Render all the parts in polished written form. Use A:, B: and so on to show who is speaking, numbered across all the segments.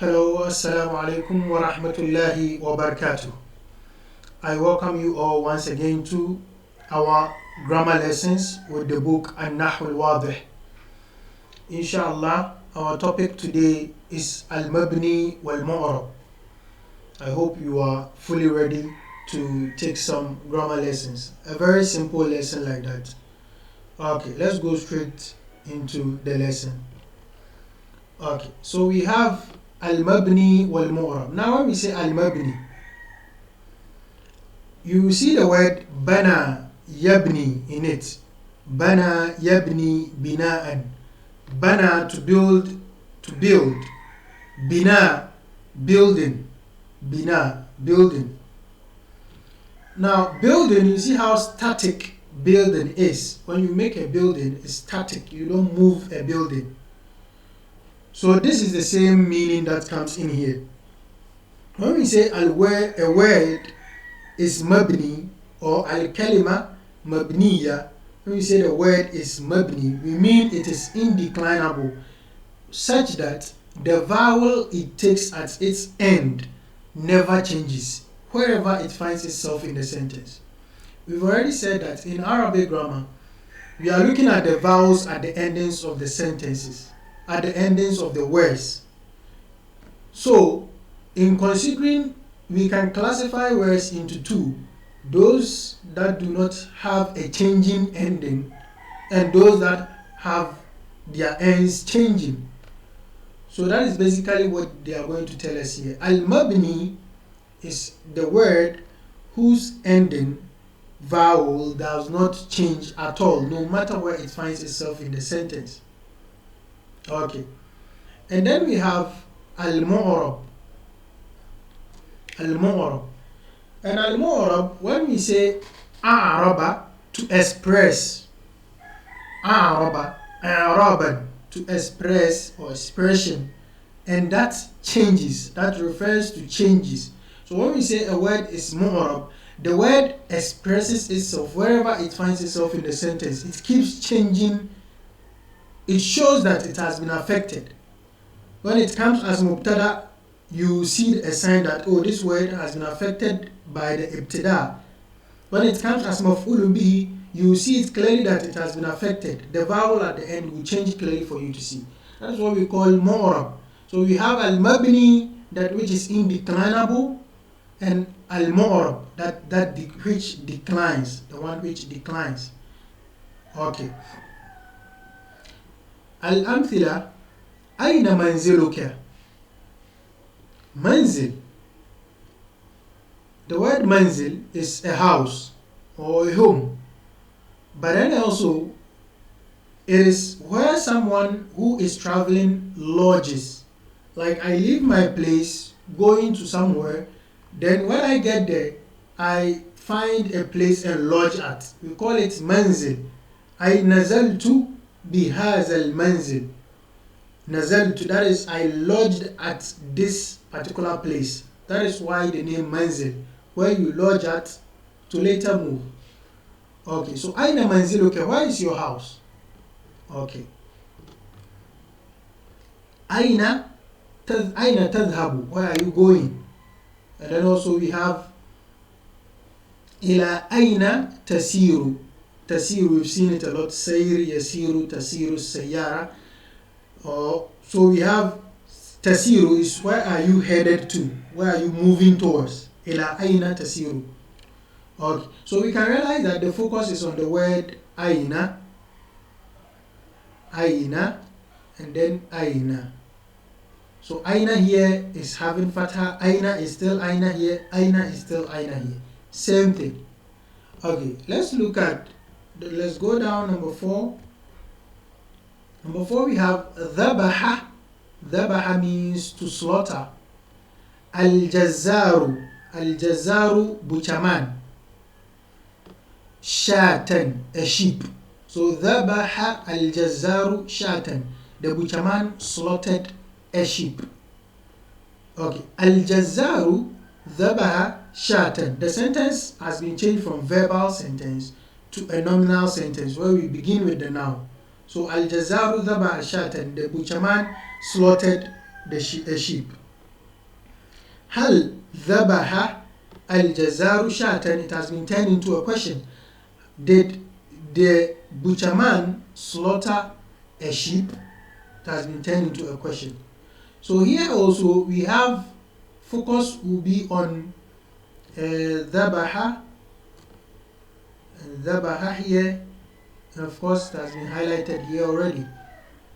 A: Hello, Assalamu alaikum wa rahmatullahi wa barakatuh. I welcome you all once again to our grammar lessons with the book An-Nahu al-Wadih. Inshallah, our topic today is Al-Mabni wal-Mu'rab. I hope you are fully ready to take some grammar lessons. A very simple lesson like that. Okay, let's go straight into the lesson. Okay, so we have Al-Mabni wal-Mu'rab. Now when we say Al-Mabni, you see the word Bana Yabni in it. Bana Yabni Bina'an. Bana, to build, Bina, building. Bina, building. Now building, you see how static building is. When you make a building, it's static. You don't move a building. So this is the same meaning that comes in here. When we say a word is mabni or al-kalima mabniya, when we say the word is mabni, we mean it is indeclinable, such that the vowel it takes at its end never changes wherever it finds itself in the sentence. We've already said that in Arabic grammar, we are looking at the vowels at the endings of the sentences, at the endings of the words. So, in considering, we can classify words into two: those that do not have a changing ending and those that have their ends changing. So that is basically what they are going to tell us here. Al-Mabni is the word whose ending vowel does not change at all, no matter where it finds itself in the sentence. Okay, and then we have Al-Mu'rab. Al-Mu'rab. And Al-Mu'rab, when we say A'raba, to express, A'raba, A'raban, to express or expression, and that changes, that refers to changes. So when we say a word is Mu'rab, the word expresses itself wherever it finds itself in the sentence. It keeps changing. It shows that it has been affected. When it comes as mubtada, you see a sign that, oh, this word has been affected by the ibtida. When it comes as maf'ulun bihi, you see it clearly that it has been affected. The vowel at the end will change clearly for you to see. That's what we call mu'rab. So we have al-mabni, that which is indeclinable, and al-mu'rab, that which declines, the one which declines. Okay. Al-amthila, ayna manziluka? Manzil. The word manzil is a house or a home, but then also it is where someone who is traveling lodges. Like I leave my place going to somewhere, then when I get there, I find a place and lodge at. We call it manzil. I nazaltu bihazal manzil. Nazaltu, that is, I lodged at this particular place. That is why the name manzil, where you lodge at to later move. Okay, so aina manzil, okay, where is your house? Okay. Aina tadhhabu, where are you going? And then also we have ila aina tasiru. Tasiru, we've seen it a lot. Sayr, yasiru, tasiru, sayyara. So we have tasiru is where are you headed to? Where are you moving towards? Ila aina tasiru. Okay. So we can realize that the focus is on the word aina, aina, and then aina. So aina here is having fatha, aina is still aina here, aina is still aina here. Same thing. Okay, let's go down number 4. Number 4 we have dhabaha. Dhabaha means to slaughter. Al-jazzaru. Al-jazzaru, butcherman. Shatan, a sheep. So dhabaha al-jazzaru shatan. The butcherman slaughtered a sheep. Okay. Al-jazzaru dhabaha shatan. The sentence has been changed from verbal sentence to a nominal sentence where we begin with the noun. So al-jazzaru dhabaha shatan. The butcherman slaughtered a sheep. هل ذبح الجزار شاة. It has been turned into a question. Did the butcherman slaughter a sheep? It has been turned into a question. So here also we have focus will be on ذبح here, and of course it has been highlighted here already.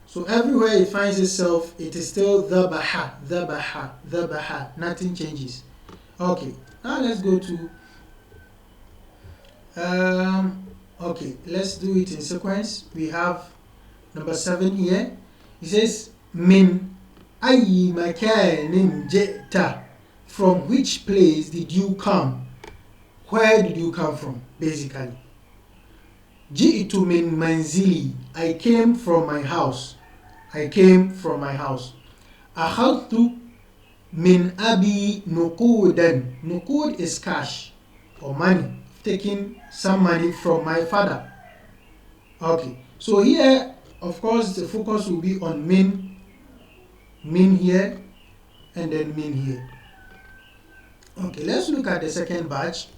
A: So everywhere it finds itself, it is still ذبح, nothing changes. Okay, now let's go to okay, let's do it in sequence. We have number 7 here. It says من أي مكان جئت. From which place did you come? Where did you come from, basically? جئت من منزلي. I came from my house. أخذت من أبي نقودا. نقود is cash or money. Taking some money from my father. Okay, so here of course the focus will be on min here and then min here. Okay, let's look at the second batch.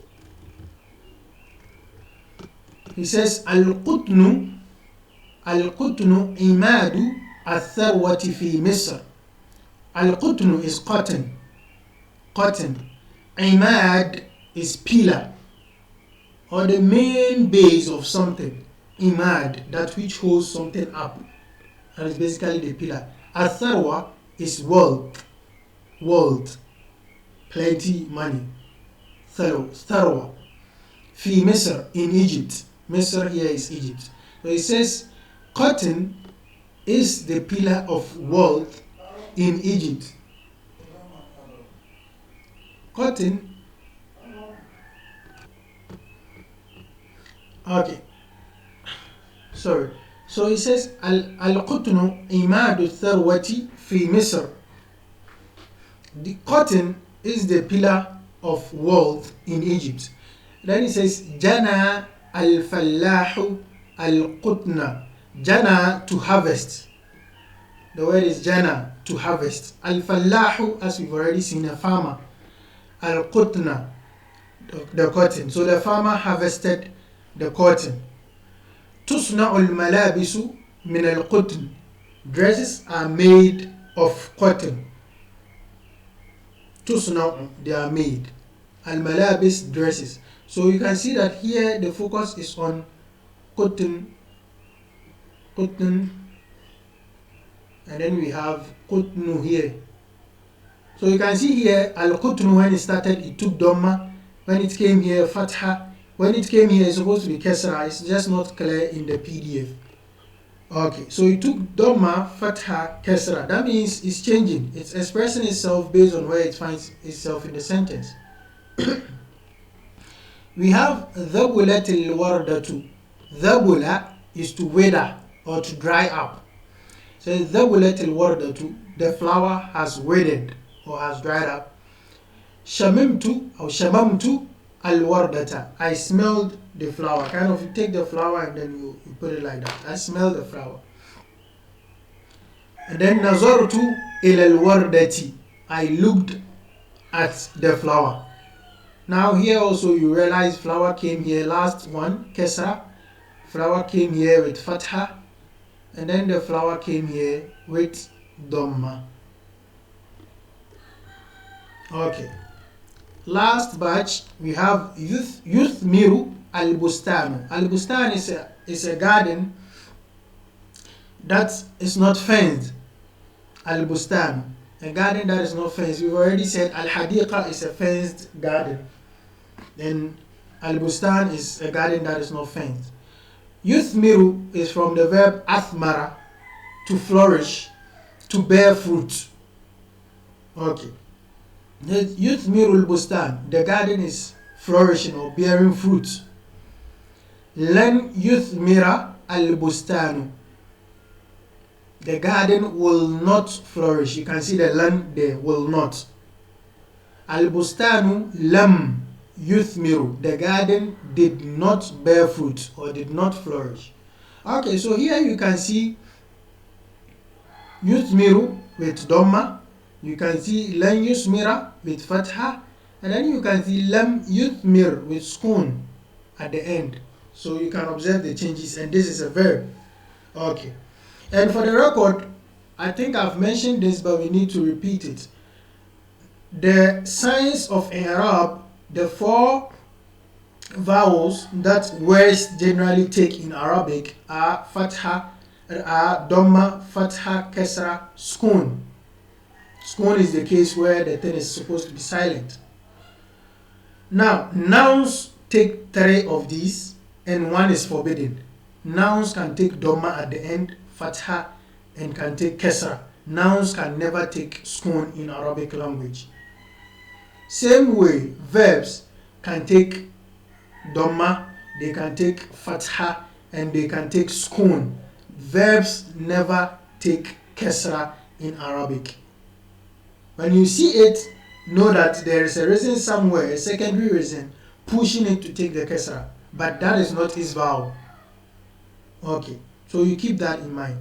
A: He says القطن عماد الثروة في مصر. القطن is cotton. عماد is pillar or the main base of something. Imad, that which holds something up. That is basically the pillar. Atharwa is wealth. Plenty money. Tharwa. Fi Misr, in Egypt. Misr here is Egypt. So it says cotton is the pillar of wealth in Egypt. Cotton. Okay. Sorry. So it says al-qutnu imadu tharwati fi Misr. The cotton is the pillar of wealth in Egypt. Then it says jana al-fallahu al-qutna. Jana, to harvest. The word is jana, to harvest. Al-fallahu, as we've already seen, a farmer. Al-qutna, the cotton. So the farmer harvested the cotton. تصنع الملابس من القطن. Dresses are made of cotton. تصنع, they are made. الملابس, dresses. So you can see that here the focus is on cotton, and then we have qutnu here. So you can see here al-qutnu, when it started it took dhamma, when it came here fatha, when it came here it's supposed to be kasra. It's just not clear in the PDF. Okay, so it took dhamma, fatha, kasra. That means it's changing, it's expressing itself based on where it finds itself in the sentence. We have dhabulat al-wardatu. Dhabula is to wither or to dry up. So dhabulat al-wardatu, the flower has withered or has dried up. Shamimtu or shamamtu al-wardata. I smelled the flower. Kind of, you take the flower and then you put it like that. I smell the flower. And then nazartu ila al-wardati. I looked at the flower. Now here also you realize flower came here, last one, kesra. Flower came here with fatha. And then the flower came here with dhamma. Okay. Last batch we have yuthmiru al-bustanu. Al-bustan is a garden that is not fenced. Al-bustan, a garden that is not fenced. We've already said al-hadiqa is a fenced garden. Then al-bustan is a garden that is not fenced. Yuthmiru is from the verb athmara, to flourish, to bear fruit. Okay. Yuthmiru al-bustan, the garden is flourishing or bearing fruit. Lan yuthmira al-bustanu, the garden will not flourish. You can see the lan there, will not. Al-bustanu lam yuthmiru, the garden did not bear fruit or did not flourish. Okay, so here you can see yuthmiru with dhamma, You can see lan yusmira with fatha, and then you can see lam yuthmir with sukun at the end. So you can observe the changes, and this is a verb. Okay. And for the record, I think I've mentioned this, but we need to repeat it. The signs of i'rab, the 4 vowels that words generally take in Arabic are fatha, are dhamma, fatha, kasra, sukun. Sukun is the case where the thing is supposed to be silent. Now, nouns take 3 of these, and 1 is forbidden. Nouns can take dhamma at the end, fatha, and can take kasra. Nouns can never take sukun in Arabic language. Same way, verbs can take dhamma, they can take fatha, and they can take sukun. Verbs never take kasra in Arabic. When you see it, know that there is a reason somewhere, a secondary reason, pushing it to take the kasra. But that is not its vowel. Okay, so you keep that in mind.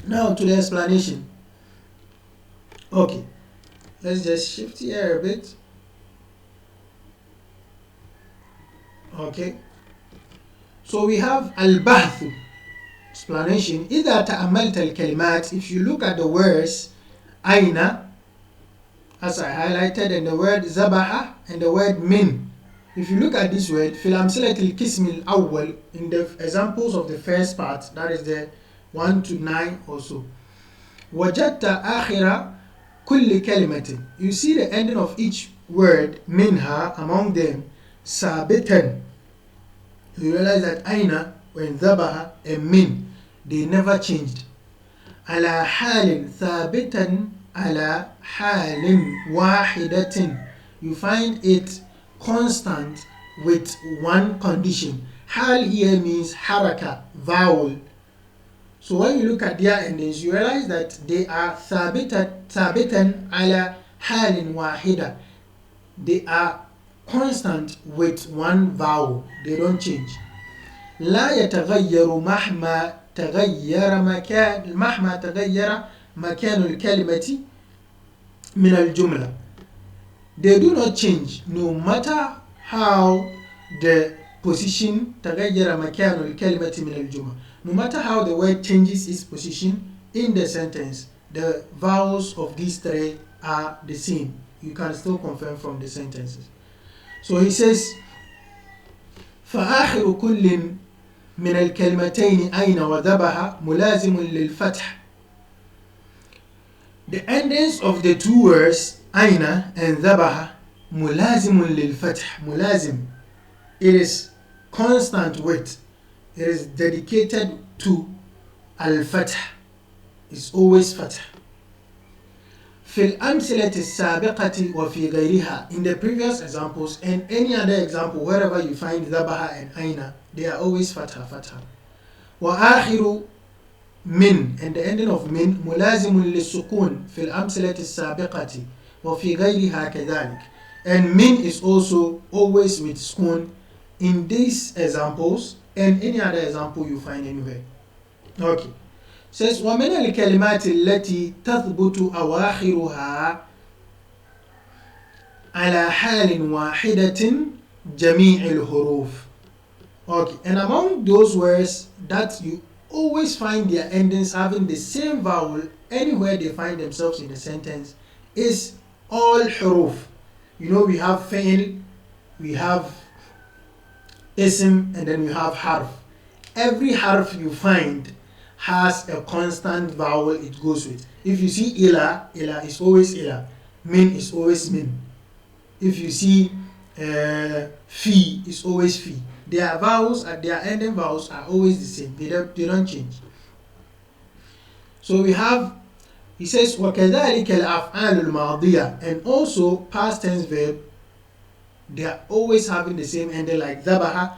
A: Now to the explanation. Okay, let's just shift here a bit. Okay, so we have al-bahth explanation. إذا تأملت الكلمات, if you look at the words aina, as I highlighted, and the word zabaha and the word min, if you look at this word في الأمثلة القسم الأول, in the examples of the first part, that is the 1 to 9 or so, وجدت آخر كل كلمة, you see the ending of each word منها, among them, ثابتا. You realize that aina, when zabaha and min, they never changed. على حال ثابتا على حال واحدة, you find it constant with one condition. Hal here means haraka, vowel. So when you look at their endings, you realize that they are thabitan ala halin wahida. They are constant with one vowel. They don't change. لا يتغير مهما تغير مكان الكلمة من الجملة. They do not change no matter how the position تغير مكان الكلمة من الجملة. No matter how the word changes its position in the sentence, the vowels of these 3 are the same. You can still confirm from the sentences. So he says فآخر كل من الكلمتين أين وذبح ملازم للفتح. The endings of the 2 words أين and ذبح ملازم للفتح. ملازم, it is constant with, it is dedicated to al-fath. It's always fath. في الأمثلة السابقة وفي غيرها, in the previous examples and any other example, wherever you find ذبح and أين, they are always fatha, fatha. وآخر من, and the ending of min, ملازم للسكون في الأمثلة السابقة وفي غيرها كذلك. And min is also always with sukun in these examples and any other example you find anywhere. Okay. Says ومن الكلمات التي تثبت أواخرها على حال واحدة جميع الحروف. Okay, and among those words that you always find their endings having the same vowel anywhere they find themselves in the sentence is all huruf. You know, we have fi'l, we have ism, and then we have harf. Every harf you find has a constant vowel it goes with. If you see ila, ila is always ila. Min is always min. If you see fi, is always fi. Their vowels, their ending vowels are always the same. They don't change. So we have, he says, وَكَذَلِكَ الْأَفْعَالُ الْمَاضِيَةِ, and also past tense verb, they are always having the same ending, like ذَبَحَ,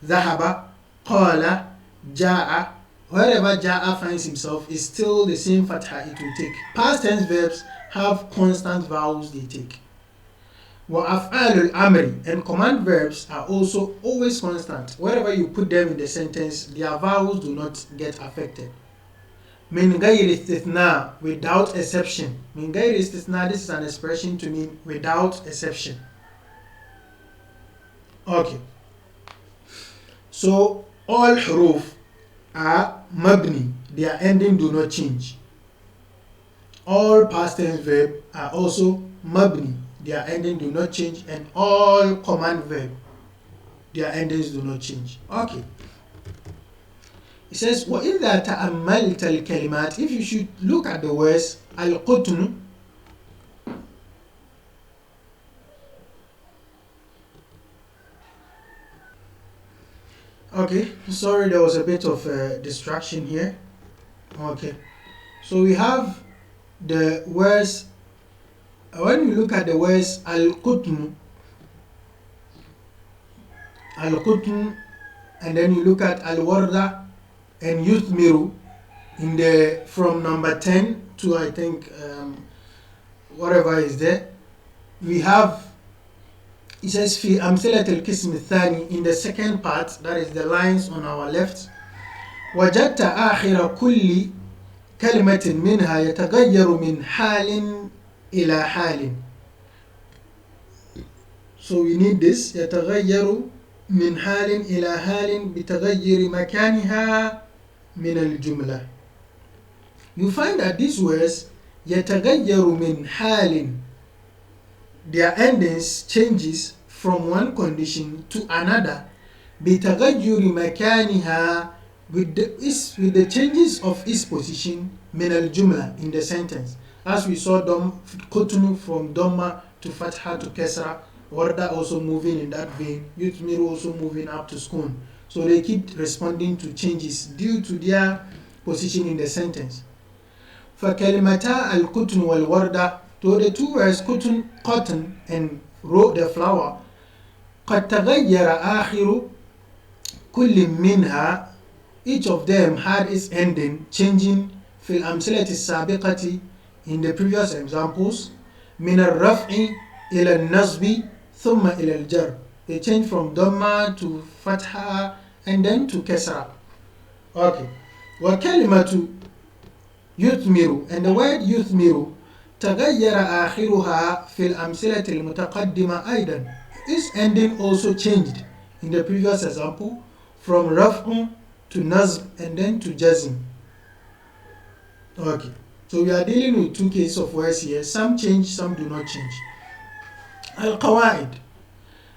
A: ذَهَبَ, قَالَ, جَاءَ. Wherever ja'a finds himself is still the same fatha it will take. Past tense verbs have constant vowels they take. وَأَفْعَالُ الْأَمْرِ, and command verbs are also always constant. Wherever you put them in the sentence, their vowels do not get affected. min غير استثناء, without exception. Min غير استثناء, this is an expression to mean without exception. Okay. So all huruf are mabni, their ending do not change. All past tense verb are also mabni, their ending do not change, and all command verb, their endings do not change. Okay. It says, وَإِذَا تَأَمَّلْتَ الْكَلِمَاتِ, if you should look at the words al-qutn, okay, sorry, there was a bit of distraction here. Okay, so we have the words, when we look at the words al-qutn, and then you look at al-warda and yuthmiru in the from number 10 to I think whatever is there, we have, it says في أمثلة القسم الثاني, in the second part, that is the lines on our left, وجدت آخر كل كلمة منها يتغير من حال إلى حال. So we need this, يتغير من حال إلى حال بتغير مكانها من الجملة. You find that these words يتغير من حال, their endings changes from one condition to another بتغير مكانها, with the changes of its position من الجملة, in the sentence. As we saw qutnu from Dhamma to Fatha to Kesra, Warda also moving in that vein, Yuthmiru also moving up to Skun. So they keep responding to changes due to their position in the sentence. فَكَلِمَتَا الْقُطْنُ وَالْوَرْدَ, to the two words cotton and the flower, قَدْ تَغَيَّرَ آخِرُ كُلٍّ مِّنْهَا, each of them had its ending changing في الأمثلة السابقة, in the previous examples, من الرفع إلى النصب ثم إلى الجر, they change from Dhamma to Fatha and then to Kesra. Okay. وكلمة يثمر, and the word يثمر تغير آخرها في الأمثلة المتقدمة أيضا, its ending also changed in the previous example from رفع to nazb and then to jazm. Okay, so we are dealing with two cases of words here, some change, some do not change. القواعد,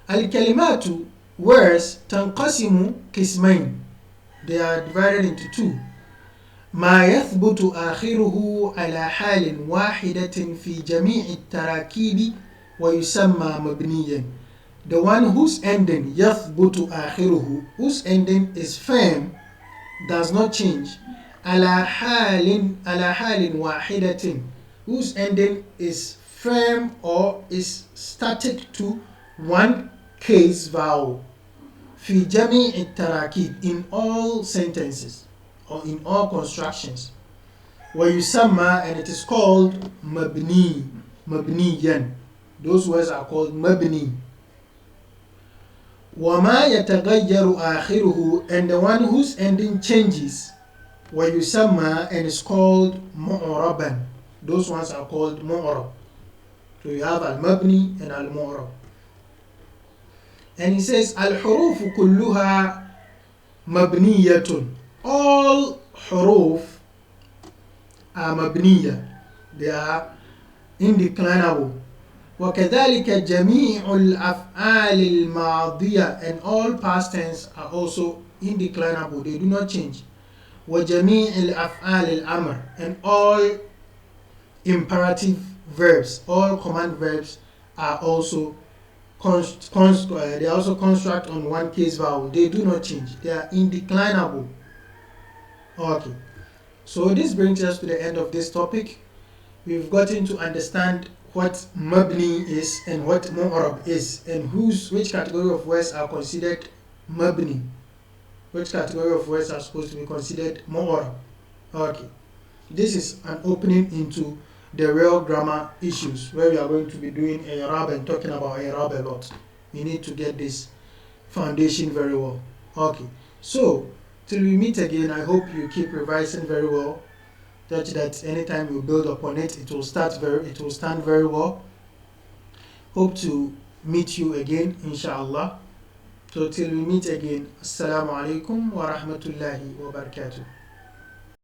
A: الكلمات, words, تنقسم قسمين, they are divided into two. ما يثبت آخره على حال واحدة في جميع التراكيب ويسمى مبنيا, the one whose ending يثبت آخره, whose ending is firm, does not change, على حال واحدة, whose ending is firm or is static to one case vowel, في جميع التراكيب, in all sentences or in all constructions, ويسمى, and it is called مبنيا, those words are called مبني. وما يتغير آخره, and the one whose ending changes, ويسمى, and is called معربا, those ones are called معرب. So you have al-mabni and al-mu'rab. And he says al-huruf kulluha mabniyatun, all huruf are mabniya, they are indeclinable. وكذلك جميع الأفعال الماضية, and all past tense are also indeclinable, they do not change. وجميع الأفعال الأمر, and all imperative verbs, all command verbs are also they also construct on one case vowel, they do not change, they are indeclinable. Okay, so this brings us to the end of this topic. We've gotten to understand what mabni is and what mu'rab is, and which category of words are considered mabni, which category of words are supposed to be considered mu'rab. Okay, this is an opening into the real grammar issues, where we are going to be doing i'rab and talking about i'rab a lot. We need to get this foundation very well. Okay, so till we meet again, I hope you keep revising very well, such that anytime you build upon it, it will stand very well. Hope to meet you again, inshallah. So till we meet again, assalamu alaikum wa rahmatullahi wa barakatuh.